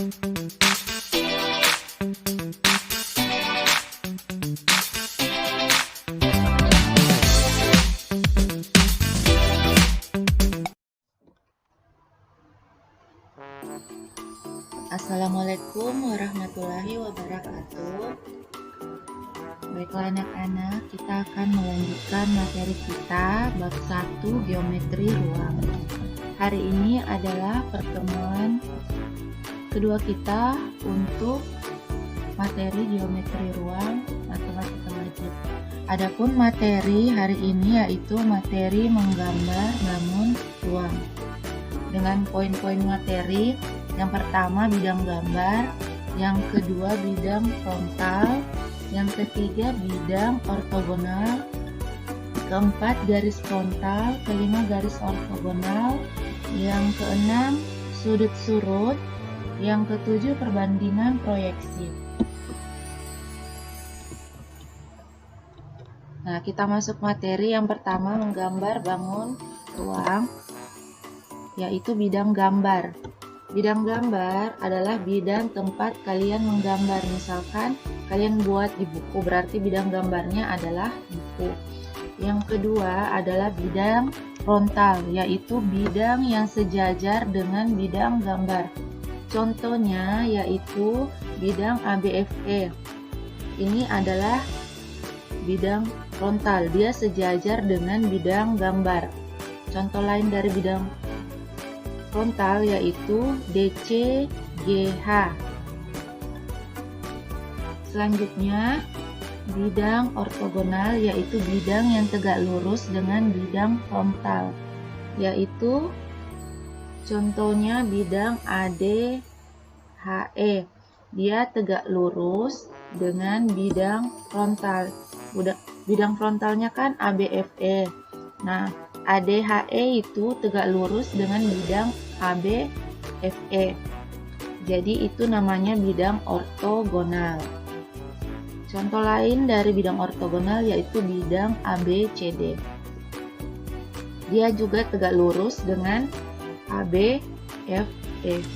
Assalamualaikum warahmatullahi wabarakatuh. Baiklah anak-anak, kita akan melanjutkan materi kita bab 1 geometri ruang. Hari ini adalah pertemuan kedua kita untuk materi geometri ruang matematika wajib. Adapun materi hari ini yaitu materi menggambar bangun ruang. Dengan poin-poin materi, yang pertama bidang gambar, yang kedua bidang frontal, yang ketiga bidang ortogonal, keempat garis frontal, kelima garis ortogonal, yang keenam sudut surut, yang ketujuh perbandingan proyeksi. Nah, kita masuk materi yang pertama menggambar bangun ruang, yaitu bidang gambar. Bidang gambar adalah bidang tempat kalian menggambar. Misalkan kalian buat di buku, berarti bidang gambarnya adalah buku. Yang kedua adalah bidang frontal, yaitu bidang yang sejajar dengan bidang gambar. Contohnya yaitu bidang ABFE. Ini adalah bidang frontal, dia sejajar dengan bidang gambar. Contoh lain dari bidang frontal yaitu DC, GH. Selanjutnya bidang ortogonal yaitu bidang yang tegak lurus dengan bidang frontal, yaitu contohnya bidang AD, HE. Dia tegak lurus dengan bidang frontal. Bidang frontalnya kan ABFE. Nah, ADHE itu tegak lurus dengan bidang ABFE. Jadi itu namanya bidang ortogonal. Contoh lain dari bidang ortogonal yaitu bidang ABCD. Dia juga tegak lurus dengan ABFE.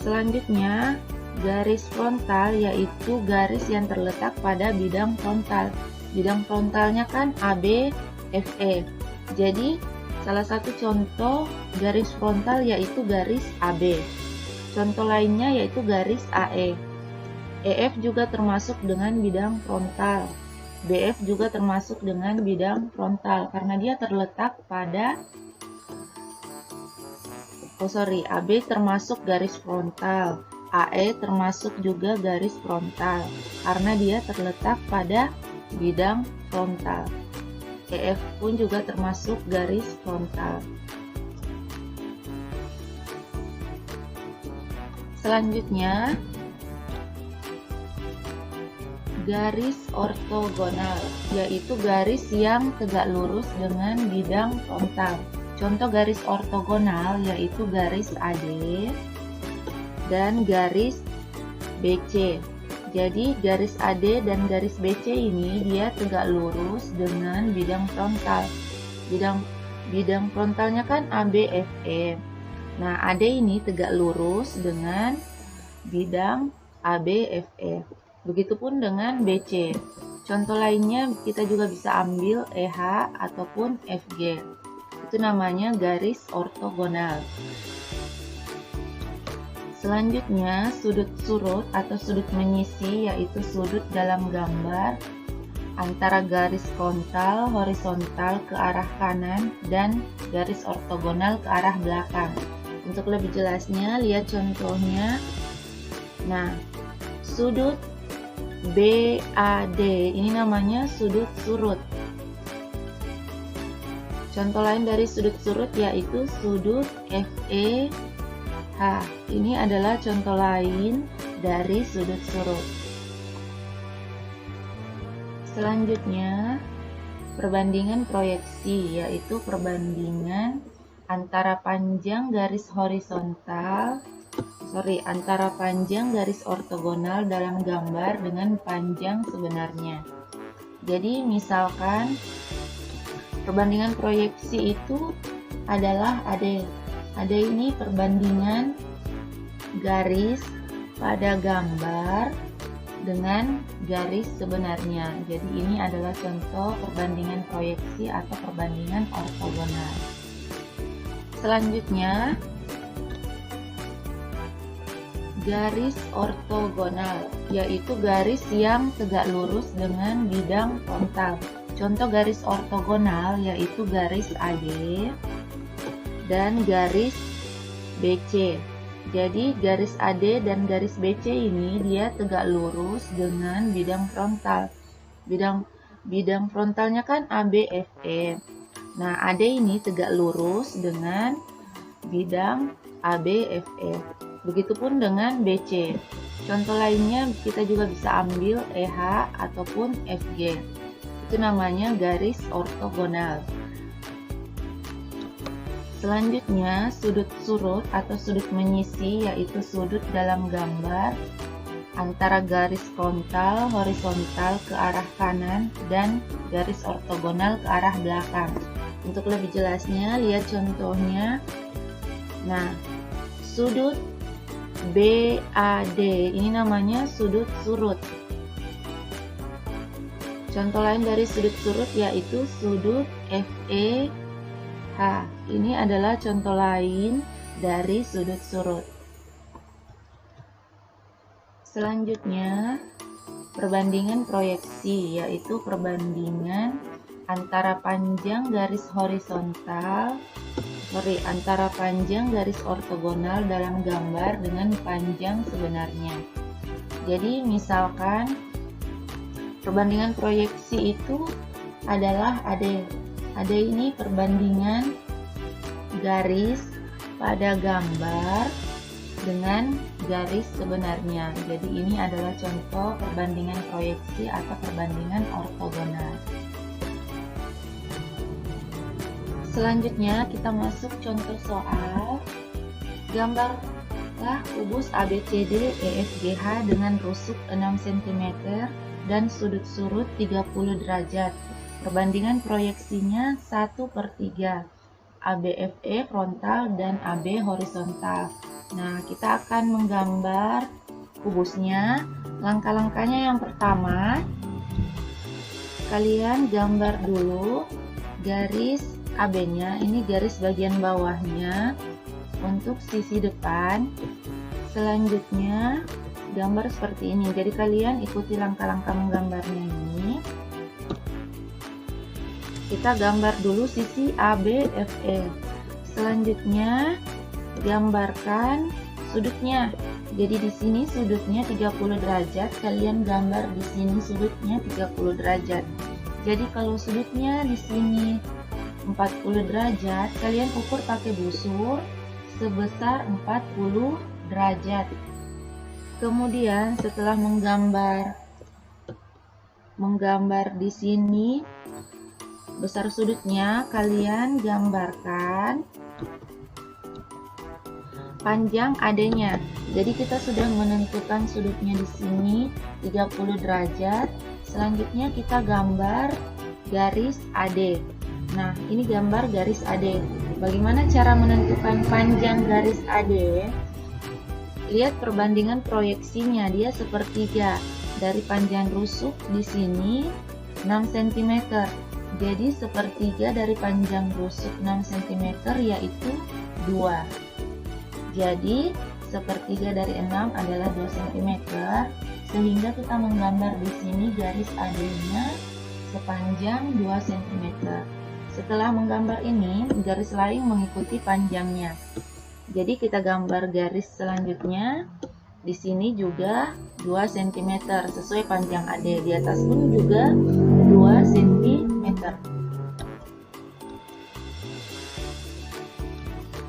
Selanjutnya, garis frontal yaitu garis yang terletak pada bidang frontal. Bidang frontalnya kan ABFE. Jadi salah satu contoh garis frontal yaitu garis AB. Contoh lainnya yaitu garis AE. EF juga termasuk dengan bidang frontal. BF juga termasuk dengan bidang frontal karena dia terletak pada AB termasuk garis frontal. AE termasuk juga garis frontal karena dia terletak pada bidang frontal. EF pun juga termasuk garis frontal. Selanjutnya, garis ortogonal, yaitu garis yang tegak lurus dengan bidang frontal. Contoh garis ortogonal yaitu garis AD dan garis BC. Jadi garis AD dan garis BC ini dia tegak lurus dengan bidang frontal. Bidang frontalnya kan ABFE. Nah, AD ini tegak lurus dengan bidang ABFE. Begitupun dengan BC. Contoh lainnya kita juga bisa ambil EH ataupun FG. Itu namanya garis ortogonal. Selanjutnya, sudut surut atau sudut menyisi yaitu sudut dalam gambar antara garis frontal horizontal ke arah kanan dan garis ortogonal ke arah belakang. Untuk lebih jelasnya, lihat contohnya. Nah, sudut BAD ini namanya sudut surut. Contoh lain dari sudut surut yaitu sudut FEH. Ini adalah contoh lain dari sudut surut. Selanjutnya, perbandingan proyeksi, yaitu perbandingan antara panjang garis ortogonal dalam gambar dengan panjang sebenarnya. Jadi misalkan perbandingan proyeksi itu adalah Ada ini perbandingan garis pada gambar dengan garis sebenarnya. Jadi ini adalah contoh perbandingan proyeksi atau perbandingan ortogonal. Selanjutnya, garis ortogonal, yaitu garis yang tegak lurus dengan bidang frontal. Contoh garis ortogonal yaitu garis AD dan garis BC. Jadi garis AD dan garis BC ini dia tegak lurus dengan bidang frontal. Bidang frontalnya kan ABFE. Nah, AD ini tegak lurus dengan bidang ABFE. Begitupun dengan BC. Contoh lainnya kita juga bisa ambil EH ataupun FG. Itu namanya garis ortogonal. Selanjutnya, sudut surut atau sudut menyisi, yaitu sudut dalam gambar antara garis frontal horizontal ke arah kanan dan garis ortogonal ke arah belakang. Untuk lebih jelasnya, lihat contohnya. Nah, sudut BAD ini namanya sudut surut. Contoh lain dari sudut surut yaitu sudut FEH. Ini adalah contoh lain dari sudut surut. Selanjutnya, perbandingan proyeksi, yaitu perbandingan antara panjang garis antara panjang garis ortogonal dalam gambar dengan panjang sebenarnya. Jadi misalkan perbandingan proyeksi itu adalah ada ini perbandingan garis pada gambar dengan garis sebenarnya. Jadi ini adalah contoh perbandingan proyeksi atau perbandingan ortogonal. Selanjutnya kita masuk contoh soal. Gambarlah kubus ABCD EFGH dengan rusuk 6 cm dan sudut surut 30 derajat. Perbandingan proyeksinya 1/3. ABFE frontal dan AB horizontal. Nah, kita akan menggambar kubusnya. Langkah-langkahnya yang pertama, kalian gambar dulu garis AB-nya, ini garis bagian bawahnya untuk sisi depan. Selanjutnya gambar seperti ini. Jadi kalian ikuti langkah-langkah menggambarnya ini. Kita gambar dulu sisi ABFE. Selanjutnya gambarkan sudutnya. Jadi di sini sudutnya 30 derajat, kalian gambar di sini sudutnya 30 derajat. Jadi kalau sudutnya di sini 40 derajat, kalian ukur pakai busur sebesar 40 derajat. Kemudian setelah menggambar di sini besar sudutnya, kalian gambarkan panjang AD-nya. Jadi kita sudah menentukan sudutnya di sini 30 derajat. Selanjutnya kita gambar garis AD. Nah, ini gambar garis AD. Bagaimana cara menentukan panjang garis AD? Lihat perbandingan proyeksinya, dia sepertiga. Dari panjang rusuk di sini 6 cm. Jadi sepertiga dari panjang rusuk 6 cm yaitu 2. Jadi sepertiga dari 6 adalah 2 cm. Sehingga kita menggambar di sini garis AD-nya sepanjang 2 cm. Setelah menggambar ini, garis lain mengikuti panjangnya. Jadi kita gambar garis selanjutnya. Di sini juga 2 cm sesuai panjang AD. Di atas pun juga 2 cm.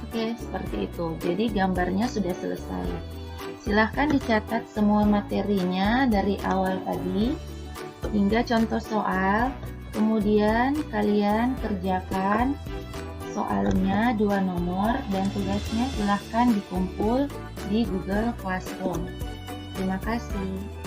Oke, seperti itu. Jadi gambarnya sudah selesai. Silahkan dicatat semua materinya dari awal tadi hingga contoh soal. Kemudian kalian kerjakan soalnya 2 nomor dan tugasnya silahkan dikumpul di Google Classroom. Terima kasih.